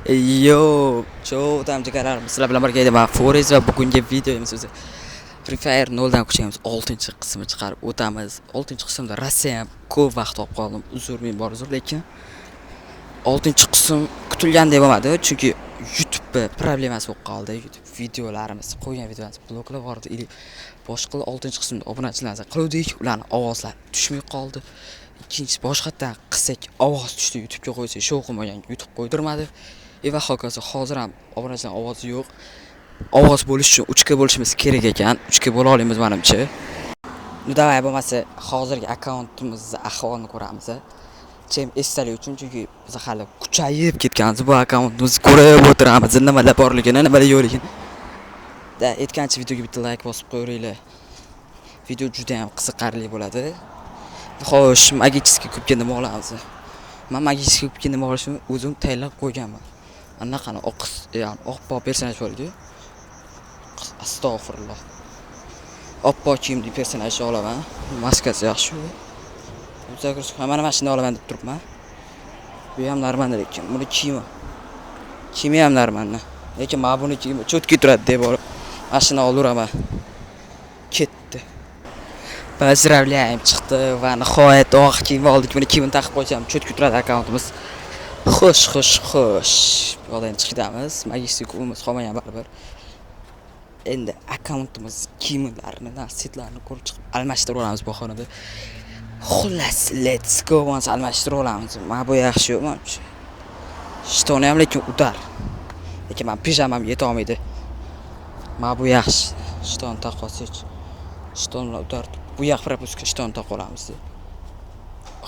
Yo, çoğu tamamcılar sizlar bilan birga edim. Forez va bugungi videomiz o'zi Free Fire 0 dan kuchaymiz 6-qismini chiqarib o'tamiz. 6-qismda Rossiya ham ko'p vaqt olib qoldim. Uzr men bor uzr, lekin 6-qism kutilgandek bo'lmadi, chunki YouTube problemasi bo'lib qoldi. YouTube videolarimiz, qo'ygan videolarimiz bloklab yubordi. Boshqa 6-qismda obunachilarimiz qiluvdik, ularning ovozlari tushmay qoldi. Ikkinchisi boshqatdan qilsak ovoz tushdi, YouTube'ga qo'ysak show qilmagan, YouTube qo'ydirmadi. Va hokazo hozir ham obunachilar ovozi yo'q. Ovoz bo'lish uchun 3 ga bo'lishimiz kerak ekan. 3 ga bo'la olamiz menimcha. Davay bo'lmasa hozirgi akkauntimizni ahvolini ko'ramiz. Chem esdalik uchun, chunki biz hali kuchayib ketganmiz. Bu akkauntimizni ko'rib o'tiramiz. Nimalar borligini, nimalar yo'qligini. Da aytgancha videoga bitta like bosib qo'yinglar. Video juda ham qiziqarli bo'ladi. Xo'sh, magichskiy kubga nima olamiz? Men magichskiy kubga nima olishimni o'zim tayyorlab qo'yganman. Anaqani oq personaj bor edi. Astag'firulloh. Oppoq kiyimli personaj olaman. Maskasi yaxshi. O'zagir hamma mashina olaman deb turibman. Bu ham normal lekin buni kiyimi ham normal. Lekin men buni kiyimi cho'tki turadi deb mashina olaveraman. Ketdi. Поздравляем chiqdi va nihoyat oq kiyim oldik. Buni kiyimni taqib qo'ysam cho'tki turadi akkauntimiz. Xo'sh. Yo'ldan chiqdamiz. Magichskiy kubimiz qolmagan baribir. Endi akkauntimiz kiyimlarini, setlarni ko'rib chiqib almashtirib olamiz bu xonada. Xullas, let's go once almashtirib olamiz. Men bu yaxshi yo'qman. Shtoni ham lekin udar. Lekin men pijamam yeta olmaydi. Men bu yaxshi. Shton taqolsak. Shton bilan udar. Bu yoq propuska shton taqolamiz.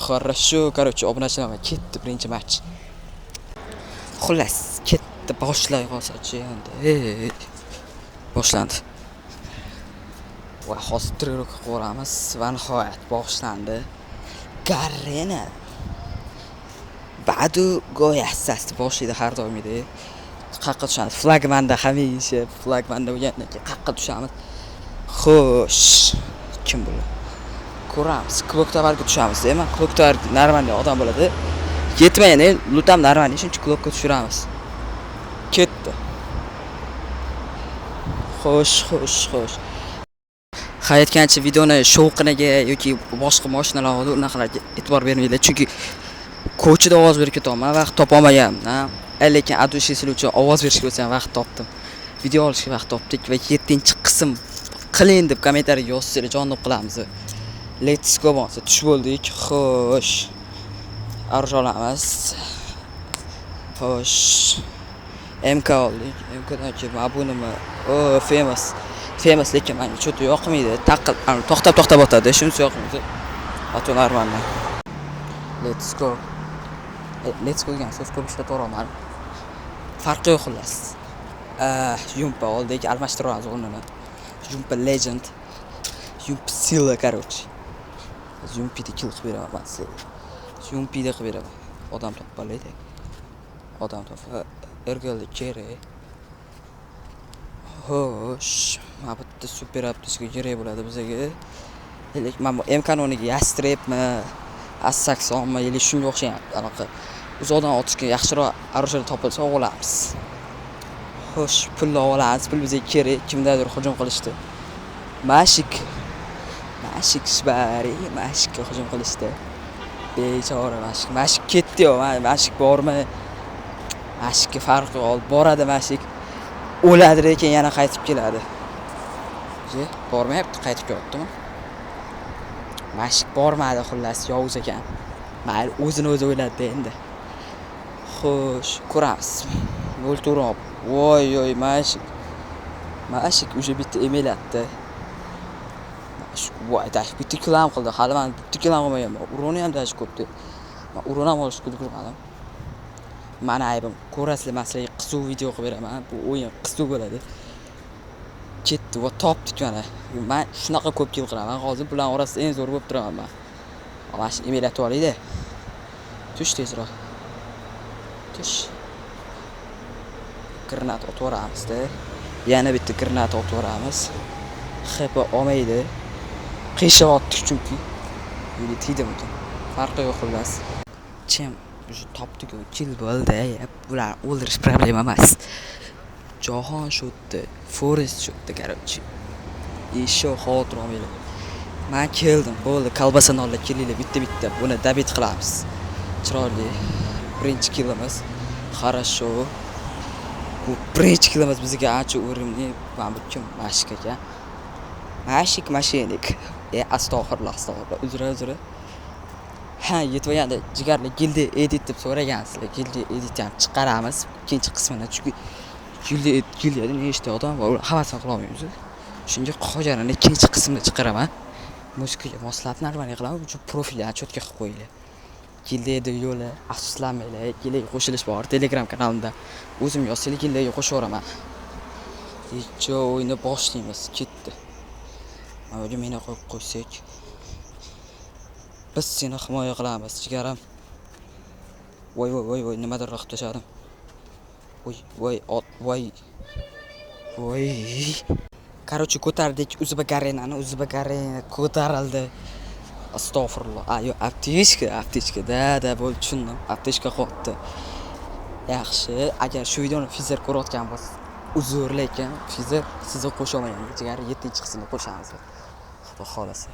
Хорошо, короче, obunachilar ketdi birinchi match. Xullas, ketdi boshlay qolsa-chi endi. Boshlandi. Va hozir trek qilamiz va nihoyat boshlandi. Garena. Ba'du go'yassasi boshida har doimgidek qaqqa tushamiz. Flagmanda hamisha flagmanda bo'lgandan keyin qaqqa tushamiz. Xo'sh, kim bu? Ko'ramiz. Klokda balki tushamiz. Men klokda normal odam bo'ladi. Yetmaydi, lutam normal, shuncha klokka tushiramiz. Ketdi. Xo'sh. Hayotgancha videoni shovqiniga yoki boshqa mashinalarga unaqalarga e'tibor bermanglar, chunki ko'chada ovoz berib ketaman, vaqt topa olmaganman. Lekin adushisil uchun ovoz berishga bo'lsa ham vaqt topdim. Video olishga vaqt topdik va 7-qism qiling deb kommentariy yozsanglar jonliq qilamiz. Let's go bo'lsa tush bo'ldik. Xo'sh. Arj olamiz. Xo'sh. MK oldik. MKdan keyin abunimi? Famous lekin menga cho'ti yoqmaydi. To'xtab o'tadi. Shunisi yoqmaydi. Ato normal. Let's go degan so'z ko'p ishlataman. Farqi yo'q xullas. Yumpa oldik, almashtiramiz o'rnini. Yumpa Legend. Yumpa Silla, короче. Yumpida kill qilib beraman sizga. Yumpida qilib beraman. Odam toppalaydi. Odam toppa. Ergalik kerak. Xo'sh, mana bu yerda super aptishga kerak bo'ladi bizga. Lekin men M-kanoniga yastrepmi, A80mi, yoki shunga o'xshagan anaqa uzoqdan otishga yaxshiroq orужие topilsa olamiz. Xo'sh, pulni olamiz. Pul bizga kerak. Kimdadir hujum qilishdi. Mashik Mashikka hujum qilishdi. Bechora Mashik. Mashik ketdi-yu, Mashik bormi? Mashikka farqi yo'q. Boradi Mashik. O'ladi lekin yana qaytib keladi. Bormayapti, qaytib kelyaptimi? Mashik bormadi xullas, yovuz ekan. Mayli, o'zini o'zi o'yladi endi. Xo'sh, ko'ramiz. O'ltirib. Voy, Mashik o'sha bitta emalatdi. Voy, bitta kilam qildi. Hali men bitta kilam qilmaganman. Uroni ham dash ko'pdi. Men uroni ham olishga ulgurmadim. Mana aybim. Ko'rasizlar, men sizlarga qiziq video qilib beraman. Bu o'yin qiziq bo'ladi. Ketdi va topdik mana. Men shunaqa ko'p kill qilaman. Hozir bular orasida eng zo'r bo'lib turaman men. Mana shu emilatib olaydi. Tush tezroq. Tush. Granat otvoramiz-da. Yana bitta granat otvoramiz. Xepa olmaydi. Qishyapti chunki. Yili tiydimi? Farqi yo'q xullas. Chem Уже topdik-ku, 2 yil bo'ldi. Bularni o'ldirish problema emas. Jahon shotdi, Forest shotdi, короче. Еще xotir olmaylar. Men keldim, bo'ldi, kolbasani olib kelinglar, bitta-bitta buni dabit qilamiz. Chiroyli. Birinchi kilimiz. Хорошо. Bu birinchi kilimiz bizga ancha o'rinli. Men bu kim? Mashik aka. Mashinik. Astag'firullah. Uzra. Ha, yetmaganda jigarli gildi edit deb so'ragansizlar. Gildi edit ham chiqaramiz ikkinchi qismini. Chunki gildi nechta odam bor, havasini qila olmaymiz. Shunga qo'jarani ikkinchi qismini chiqaraman. Muzikaga moslab narvani qilaman, bu profilni cho'tka qilib qo'yinglar. Gildi yo'li, afsuslanmanglar. Gildiga qo'shilish bor Telegram kanalimda. O'zim yozsanglar gildiga qo'shaveraman. Icho o'yinni boshlaymiz. Ketdi. Mana meni qo'yib qo'ysak. Biz seni himoya qilamiz, jigaram. Voy, nimadir qilib tashladim. Voy. Короче, ko'tardik Uzbagarenani, ko'tarildi. Astag'firullah. Yo, aptechka. Da, bo'ldi, tushundim. Aptechka qotdi. Yaxshi, agar shu videoni Fizer ko'rayotgan bo'lsa, uzr, lekin Fizer sizni qo'sha olmagan. Jigar 7-qismini qo'shamiz. Xudo xolasa.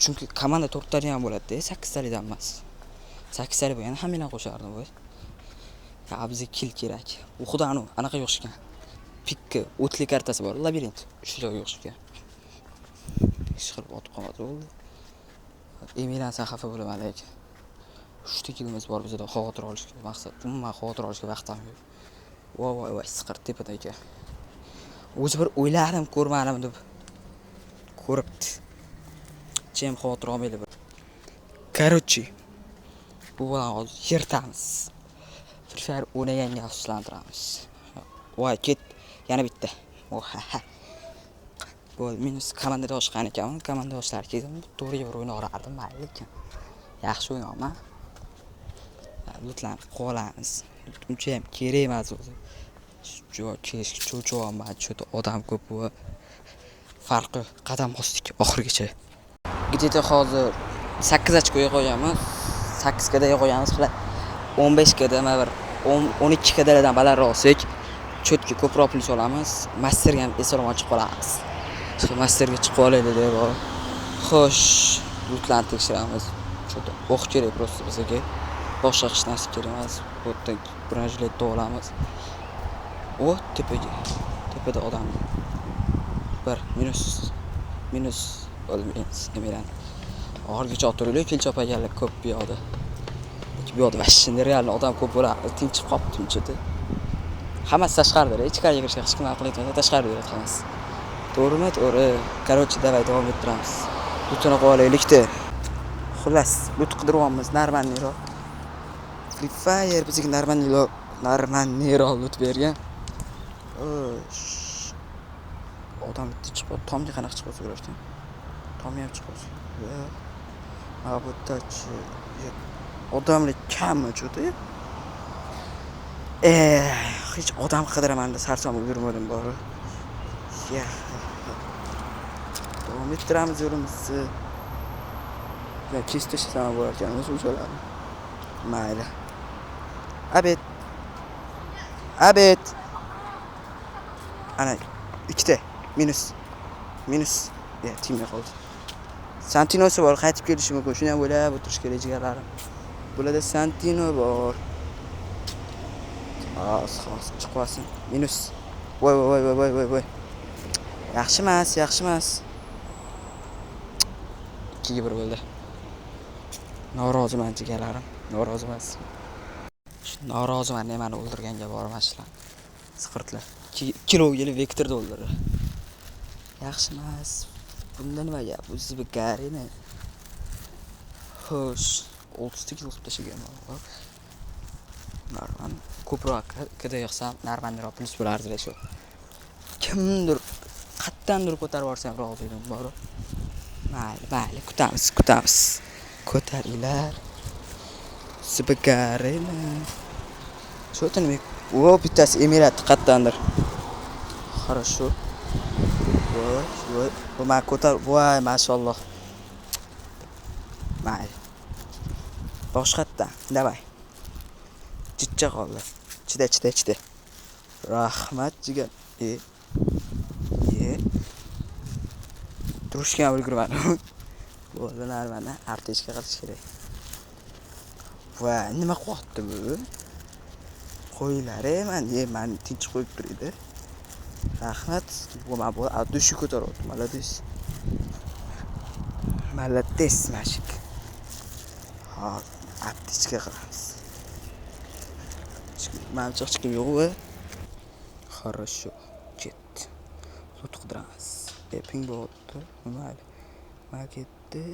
Chunki komanda 4 tali ham bo'ladi-da, 8 talidan emas. 8 tali bo'lganda hammalar qo'shardim voy. Ya bizga kill kerak. U xudoni anaqa yo'qshgan. Pikka o'tli kartasi bor, labirint. Shularga yo'qshgan. Ish qilib otib qoladi bo'ldi. Emilan san xafa bo'laman lekin. 3 ta killimiz bor bizda xavotir olishga maqsad. Umuman xavotir olishga vaqtim yo'q. Voy, siqir tepada ekan. O'zi bir o'ylarim ko'rmadim deb ko'ribdi. Chem xavotir olmaydi bu. Короче, bu bilan hozir yirtamiz. Free Fire o'ynaganga afsuslantiramiz. Voy, ket. Yana bitta. Bo'l, minus komandada oshgan ekan. Komanda oshlar keldim. To'g'riga bir o'yna o'rardim, mayli lekin. Yaxshi o'ynaman. Lutlan qolamiz. Uncha ham kerak emas o'zi. Cho'chiyapman, cho'ta odam ko'p bu. Farqi qadam bosdik oxirigacha. Где-то hozir 8 ochkoga qo'yamiz. 8 kada qo'yamiz, 15 kada bir 12 kadalardan balandroq olsak, cho'tga ko'proq pul olamiz. Masterga ham eson ochib qolamiz. Masterga chiqib olaylik deb. Xo'sh, lutlarni tekshiramiz. Cho'ta o'q kerak просто bizga. Boshqa hech narsa kerak emas. Bu yerdan bronzlet olamiz. O tepada odam. Bir minus o'lmaymiz, emiran. Oxirgacha o'tiraylik, kelchopaganlar ko'p bu yoqda. Bu yoqda vashshini real odam ko'p bo'ladi, tinchib qopti unchada. Hammasi tashqarida, ichkariga kirishga hech kim aql yetmaydi, tashqarida yuradi hammasi. To'g'rimi? To'g'ri. Короче, давай davom ettiramiz. Lutini qo'yaylik-da. Xullas, lut qidiryapmiz, narmanliroq. Free Fire bizga narmanliroq lut bergan. Odam bitta chiqib, tomga qanaqa chiqib o'tirishdi? Tom ham chiqib. Ha, bu tachi. Odamlar kammi cho'ta? Hech odam qidiraman-da, sarson yurmadim bor. Ya. Davom ettiramiz yo'limizni. Ya kesib tashlasham bo'lar ekan, o'zi o'shalar. Mayli. Abet. Ana ikkita minus. Ya, timga qoldi. Santinosi bor, qaytib kelishi mumkin. Shuni ham o'ylab o'tirish kerak jigarlarim. Bularda Santino bor. Xos chiqasin. Minus. Voy. Yaxshi emas. 2-1 bo'ldi. Noroziman jigarlarim. Norozi emas. Noroziman, meni o'ldirganga borman shular. Siqirtlar. 2 kiloga vektorda o'ldirdi. Yaxshi emas. Bunda nima gap? Uzbagarini. Xo'sh, 30 kilo qilib tashlagan bor. Narvan ko'proq kada yoqsam, narvanroq plus bo'lardi shu. Kimdir qattandir ko'tarib borsam rozi edim bor. Mayli, kutamiz. Ko'taringlar. Uzbagarini. Cho'tini bittasi Emirat qattandir. Хорошо. Voy. Bu men ko'tar. Voy, mashalloh. Mayli. Boshqatdan. Davay. Chicha qoldi. Chida. Rahmat jigar. Turishga ulgurman. Bo'ldi, narmanda artishga qilish kerak. Va nima qo'yibdi bu? Qo'ylar men tinch qo'yib turdi. Rahmat. Bu dushi ko'taryapti. Молодец, mashik. Ha, artishga qilamiz. Manchiq chiqib yo'q-ku. Хорошо. Ket. Sut qidiramiz. Ping bo'ldi. Mayli. Maketdi.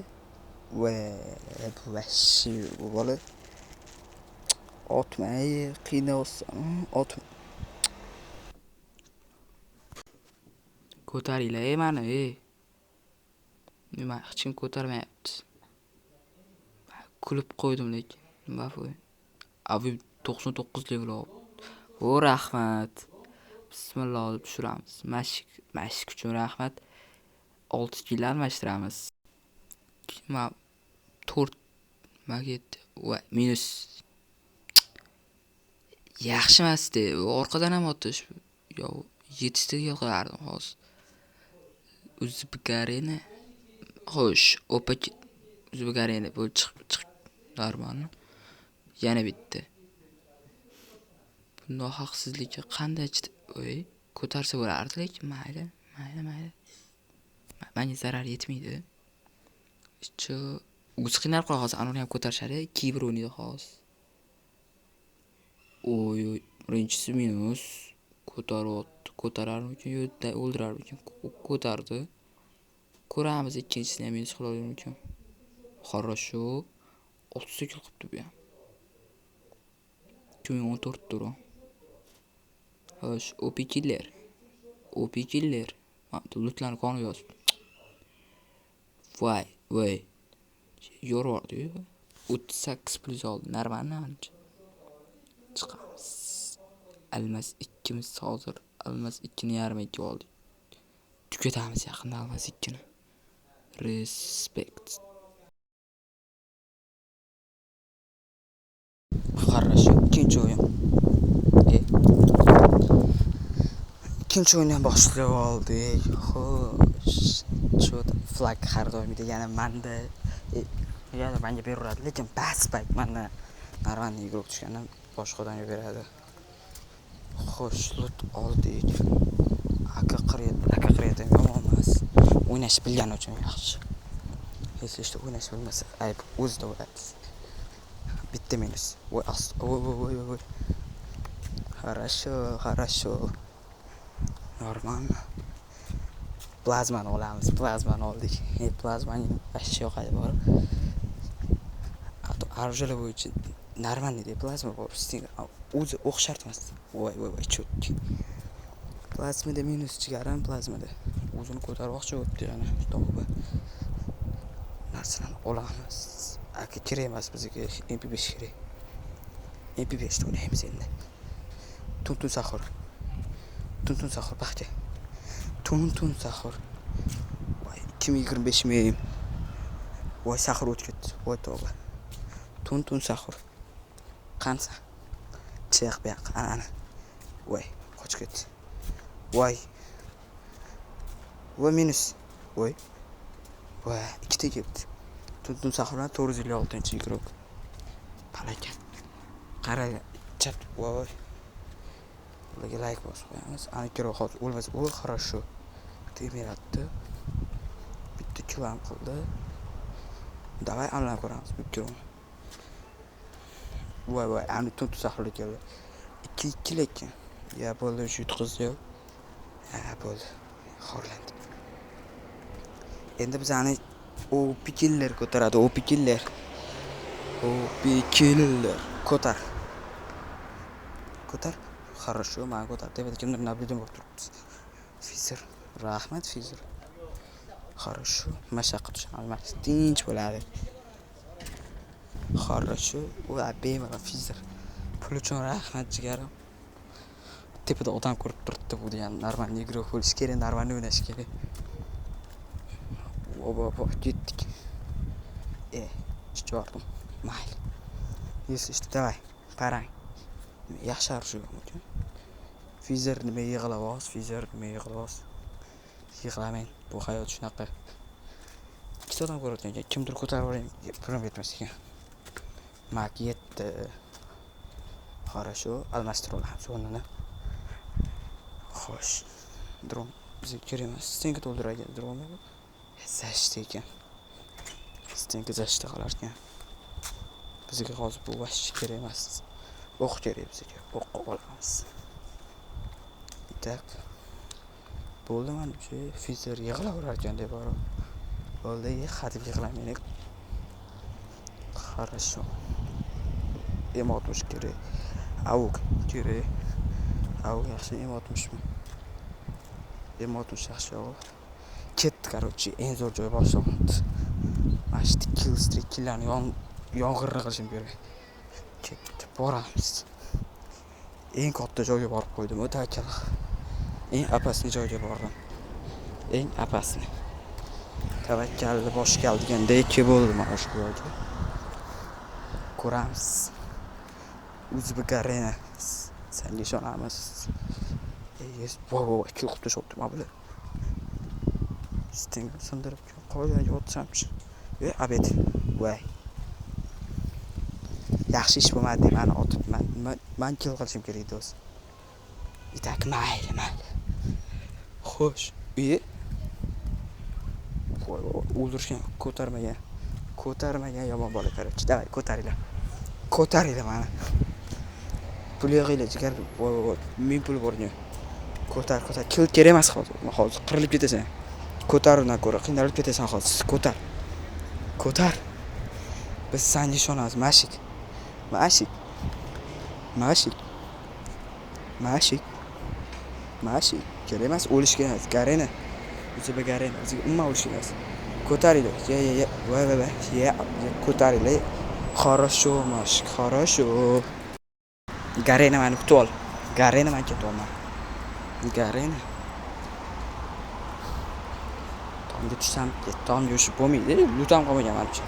Va vashi bola. Otmay qiynalsam, otma. Ko'taringlar mani, Nima hech kim ko'tarmayapti. Kulib qo'ydim lekin. Nima bu? Abi 99 level oldi. O rahmat. Bismillah deb tushiramiz. Mashik uchun rahmat. 6 kill almashtiramiz. Ma 4 maget va minus. Yaxshi emasdi. Orqadan ham otish. Yo 7 taga qo'yardim hozir. Uzbgareni. Xo'sh, opak Uzbgareni bu chiq normalmi? Yana bitta. Bundoq haqsizlikka qanday ko'tarsa bo'lardi, lekin mayli. Menga zarar yetmaydi. O'zi qiynalib qolgan hozir uni ham ko'tarishadi, 2-1 o'ynaydi hozir. Oy, birinchisi minus. Ko'tararmikin yo'q, o'ldirarmikin. Ko'tardi. Ko'ramiz ikkinchisini ham minus qila olarmikin. Хорошо. 38 qilibdi bu ham. 2014 tur. Xo'sh, OP killer. Lutlarni qoni yozib. Voy. Yorordi. 38 plus oldi. Normalmi? Chiqamiz. Almas 2miz hozir. Almas 2.5 oldik. Tugatamiz yaqinda Almas 2ni. Respect. Хорошо. Ikkinchi o'yin. Ikkinchi o'yindan boshlab oldik. Xo'sh. Shu flag har doim degani menda menga beraveradi, lekin bas menda narvani yugurib tushgandan boshqa odamga beradi. Xo'sh, lut oldik. AK-47 yomon emas. O'ynash bilgani uchun yaxshi. Hech o'ynash bilmasa, ayb o'zida bo'ladi. Bitta minus. Voy. Хорошо. Normalmi? Plazmani oldik. Plazmaning ashyo yoqadi bor. Arjala bo'yicha normalniy plazma bor. O'zi o'xshart emas. Voy, chotk. Plazmada minus chigaram plazmada. O'zini ko'tarmoqchi bo'libdi yana. Tavba. Narsalarni olamiz. Aka kerak emas bizga MP5 kerak. MP5 o'ynaymiz endi. Tuntun Sahur baxti. Tuntun Sahur. Voy 2025 ming. Voy Sahur o'tib ketdi. Voy tavba. Tuntun Sahur. Qansa? Chex bu yoqqa. Ana. Voy, qochib ketdi. Voy minus. Voy, ikkita kelibdi. Tuntun Sahurdan 456-yigirok. Palaka. Qara, chat. Voy. Ularga like bosib qo'yamiz. Ana kiro hozir o'lmasa, хорошо. Temiratdi. Bitta kilam qildi. Davay anlab ko'ramiz bu kiro. Voy, ana Tuntun Sahurga keldi. 2 lekin. Ya bo'ldi, shu yutqizdi yo'q. Ha, bo'ldi. Xorlandi. Endi bizani OP killer ko'taradi. OP killer. Ko'tar. Хорошо, men ko'tardim. Tepeda kimdir nablidim bo'lib turibdi. Fizer. Rahmat Fizer. Хорошо. Mashaqqat tushamiz. Tinch bo'ladi. Хорошо. Bemalol Fizer. Pul uchun rahmat jigarim. Tepada odam ko'rib turibdi bu degan normalniy игрок bo'lish kerak, normalniy o'ynash kerak. Ketdik. Chiqardim. Mayli. Если işte давай, qarang. Yaxshi shu ekan. Fizer nima yig'lavos, Fizer nima yig'lavos. Yig'lamang. Bu hayot shunaqa. Ikkita odam ko'rayotgan ekan. Kimdir ko'tarib yuboring, pulim yetmas ekan. Mak yetdi. Хорошо, almashtirib olamiz o'rnini. Xo'sh. Dron bizga kerak emas. Stenka to'ldiraygan dron bu. Zashti ekan. Stenka zashti qolar ekan. Bizga hozir bu vash kerak emas. O'q kerak bizga. O'qqa olamiz. Tak. Bo'ldi mana shu Fizer yig'laverar ekan deb borib. Bo'ldi, hadib yig'lamaylik. Хорошо. Emotmush kerak. Avuk kerak. Avuk yaxshi emotmushmi? Emotmush yaxshi o. Ketdi, короче, eng zo'r joy boshlandi. Mana shu kill streak killarni yong'irni qilishim kerak. Ketdi, boramiz. Eng katta joyga borib qo'ydim, o'ta akal. Eng apasli joyga bordim. Eng apasli. Tavakkalni boshqa degandek bo'ldi mana shu joyga. Ko'ramiz. O'zbek arena. Senga ishonamiz. Yes, wow, kill qilib tashlabdim mana bular. Sting sindirib qo'ygan o'tsamchi. Abet. Voy. Yaxshi ish bo'lmadi deb meni otibman. Men kill qilishim kerak do'st. Itak mayli. Xo'sh, o'ldirishgan, ko'tarmagan yomon bola qarchi. Davay, ko'taringlar mana. Pul yig'inglar, jigar. Men pul borgan. Ko'tar. Kill kerak emas hozir. Qirilib ketasan. Ko'taruvdan ko'ra qiynalib ketasan hozir. Ko'tar. Biz senga ishonamiz, Mashik. Kerak emas, o'lish kerak emas. Garena. O'ziga garena. O'ziga umuman o'lish kerak emas. Ko'taringlar. Voy. Ko'taringlar. Хорошо, Mashik, хорошо. Garena meni kutib ol. Garena men ketaman. Garena. Tomga tushsam, tomga tushib bo'lmaydi. Lutam qolmagan menimcha.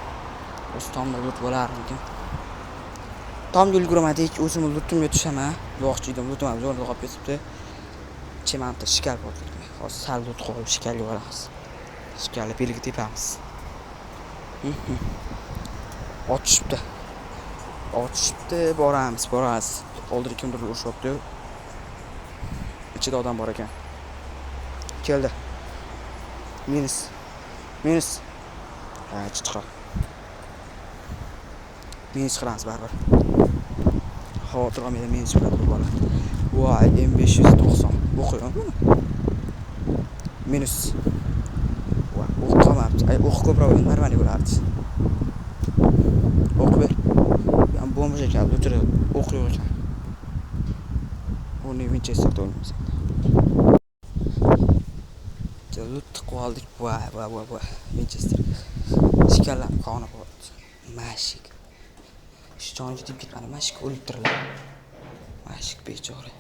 O'z tomda lut bo'larmikin. Tomga ulgurmadik, o'zim lutimga tushaman. Yo'qchi edim, lutim ham zo'rda qolib ketibdi. Chemamda shikal bor. Hozir sal lut qo'yib shikalga boramiz. Shikalni belgi tepamiz. Otishibdi, boramiz. Oldin kimdir urishyapti. Ichida odam bor ekan. Keldi. Minus. Chiqar. Minus qilamiz baribir. Hozir ham minus qiladi bu bola. Voy, M590. O'qiyman buni. Minus. Voy, o'qimabdi. O'q ko'proq normali bo'lardi. O'q ber. Men bomba keldi, o'tirib o'qiyor ekan. Uni Winchester o'ynaymiz. Lut qoldik. Voy. Winchester. Shikalar qoni bor. Mashik. Shu joyga deb ketmadi. Mashik o'ldirildi. Mashik bechora.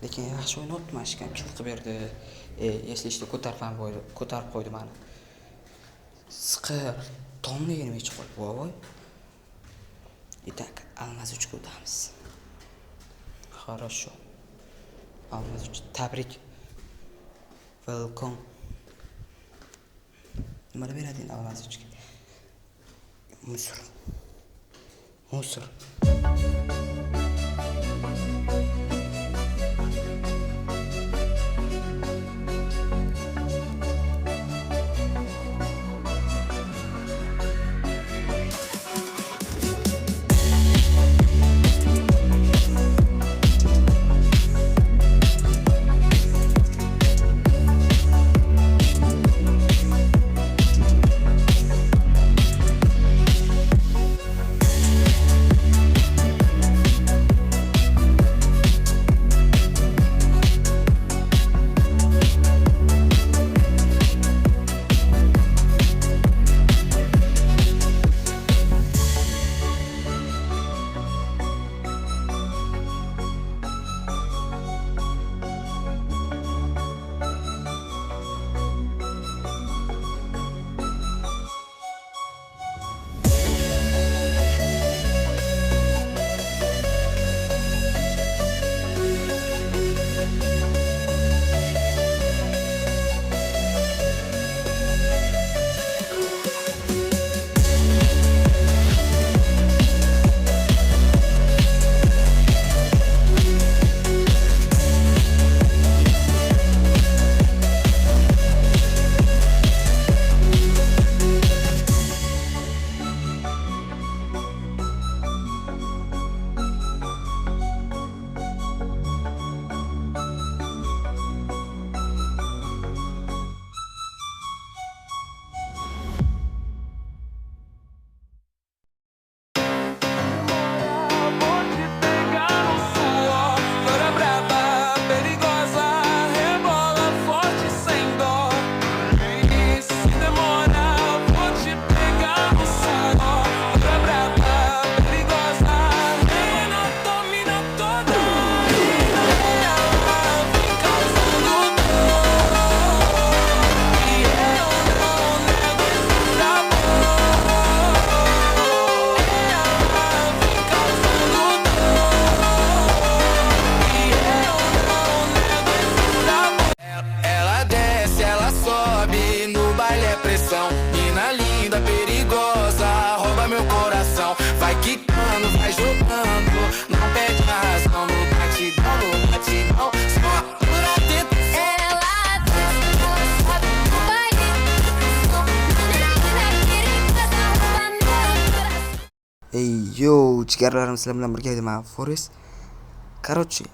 Lekin yaxshi o'ynadi, Mashik ham kill qilib berdi. Если что ko'tarib qo'ydi meni. Siqir. Tomniga nima ichib qo'ydi? Voy. Itak almaz 3 ko'tamiz. Хорошо. Almaz 3. Tabrik. Welcome. Nima beradi almaz 3? Musor. jigarlarim sizlar bilan birga edi. Men Forest. Короче,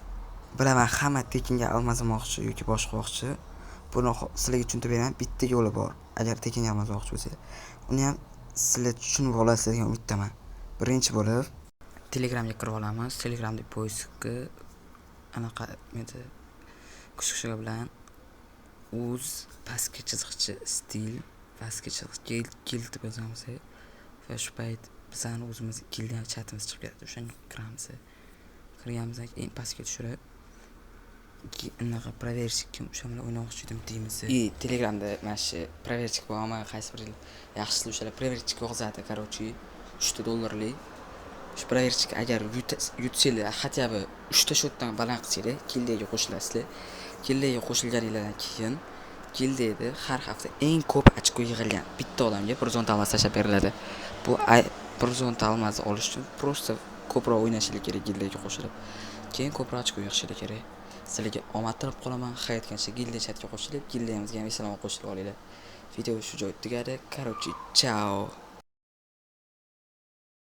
bilaman hamma tekinga almazmoqchi yoki boshqamoqchi. Buni sizlarga tushuntirib beraman. Bitta yo'li bor. Agar tekinga almazmoqchi bo'lsangiz, uni ham sizlar tushunib olasiz degan umiddaman. Birinchi bo'lib Telegramga kirib olamiz. Telegramda poiskka anaqa menda kuchukchaga bilan uz pastga chiziqchi stil pastga chiziqchi guild deb yozamiz. Va shu payt bizning o'zimiz guilddan chatimiz chiqib ketadi. O'shanga kiramiz. Kirganimizdan keyin pastga tushirib anaqa проверщик kim o'sha bilan o'ynamoqchi edim deymiz. Telegramda mana shu проверщик bo'lgan qaysi bir yaxshisi o'shalar проверщик yozadi. Короче, $3 shu проверщик agar yutsanglar хотя бы 3 ta shotdan baland qilsanglar gildiyaga qo'shilasizlar. Gildiyaga qo'shilganingizdan keyin gildiyada har hafta eng ko'p ochko yig'ilgan bitta odamga horizontal almas tashlab beriladi. Bu horizontal almasni olish uchun просто ko'proq o'ynashingiz kerak gildiyaga qo'shilib. Keyin ko'proq ochko yig'ishingiz kerak. Sizlarga omad tilab qolaman. Hayotgancha gildiya chatga qo'shilib, gildiyamizga ham eson qo'shilib olinglar. Video shu joyda tugadi. Короче, chao.